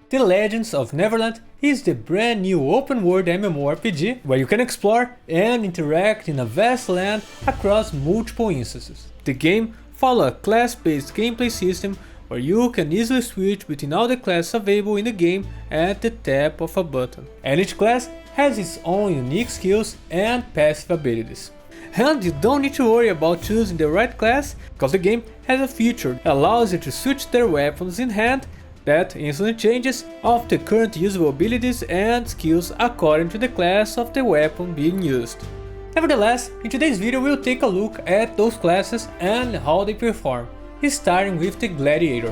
The Legend of Neverland is the brand new open-world MMORPG where you can explore and interact in a vast land across multiple instances. The game follows a class-based gameplay system where you can easily switch between all the classes available in the game at the tap of a button. And each class has its own unique skills and passive abilities. And you don't need to worry about choosing the right class, because the game has a feature that allows you to switch their weapons in hand that instantly changes of the current usable abilities and skills according to the class of the weapon being used. Nevertheless, in today's video we'll take a look at those classes and how they perform, starting with the Gladiator.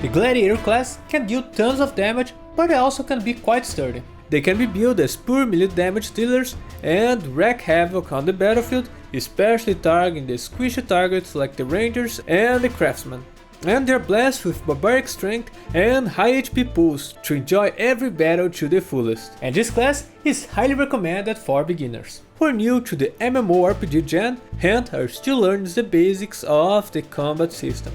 The Gladiator class can deal tons of damage, but they also can be quite sturdy. They can be built as pure melee damage dealers and wreak havoc on the battlefield, especially targeting the squishy targets like the Rangers and the Craftsman. And they're blessed with barbaric strength and high HP pools to enjoy every battle to the fullest. And this class is highly recommended for beginners who are new to the MMORPG gen and are still learning the basics of the combat system.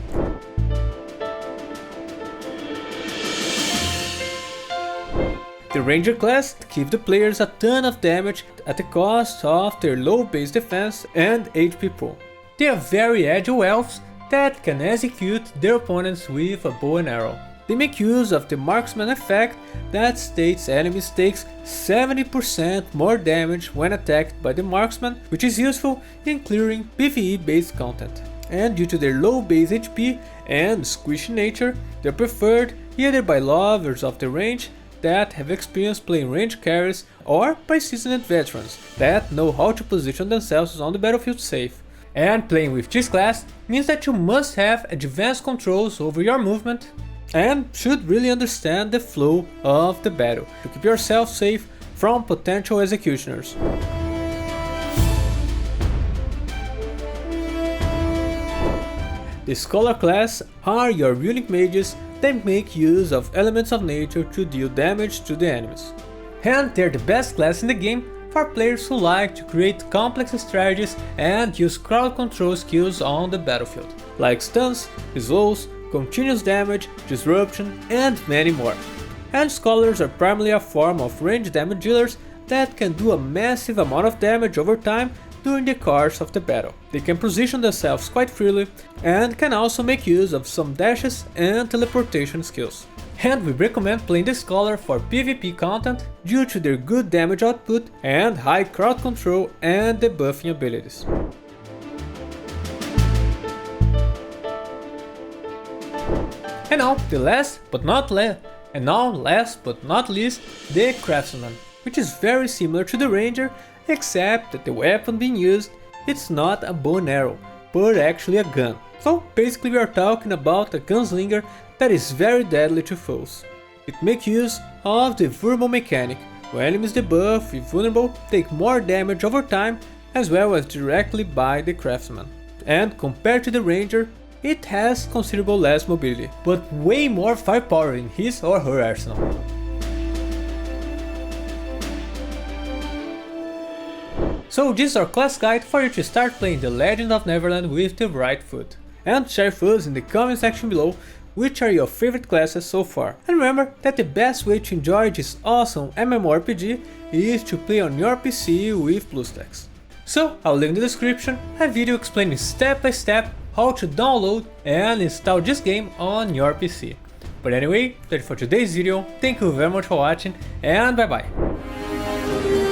The Ranger class gives the players a ton of damage at the cost of their low base defense and HP pool. They are very agile elves that can execute their opponents with a bow and arrow. They make use of the marksman effect that states enemies takes 70% more damage when attacked by the marksman, which is useful in clearing PvE based content. And due to their low base HP and squishy nature, they are preferred either by lovers of the range that have experience playing range carries or by seasoned veterans that know how to position themselves on the battlefield safe. And playing with this class means that you must have advanced controls over your movement and should really understand the flow of the battle to keep yourself safe from potential executioners. The Scholar class are your runic mages that make use of elements of nature to deal damage to the enemies. And they're the best class in the game for players who like to create complex strategies and use crowd control skills on the battlefield, like stuns, slows, continuous damage, disruption, and many more. And Scholars are primarily a form of range damage dealers that can do a massive amount of damage over time during the course of the battle. They can position themselves quite freely and can also make use of some dashes and teleportation skills. And we recommend playing the Scholar for PvP content due to their good damage output and high crowd control and debuffing abilities. And now last but not least, the Craftsman, which is very similar to the Ranger, except that the weapon being used, it's not a bow and arrow, but actually a gun. So basically we are talking about a gunslinger that is very deadly to foes. It makes use of the vulnerable mechanic, where enemies debuffed with vulnerable take more damage over time, as well as directly by the Craftsman. And compared to the Ranger, it has considerable less mobility, but way more firepower in his or her arsenal. So this is our class guide for you to start playing the Legend of Neverland with the right foot. And share with us in the comment section below which are your favorite classes so far. And remember that the best way to enjoy this awesome MMORPG is to play on your PC with BlueStacks. So I'll leave in the description a video explaining step by step how to download and install this game on your PC. But anyway, that's it for today's video, thank you very much for watching and bye bye!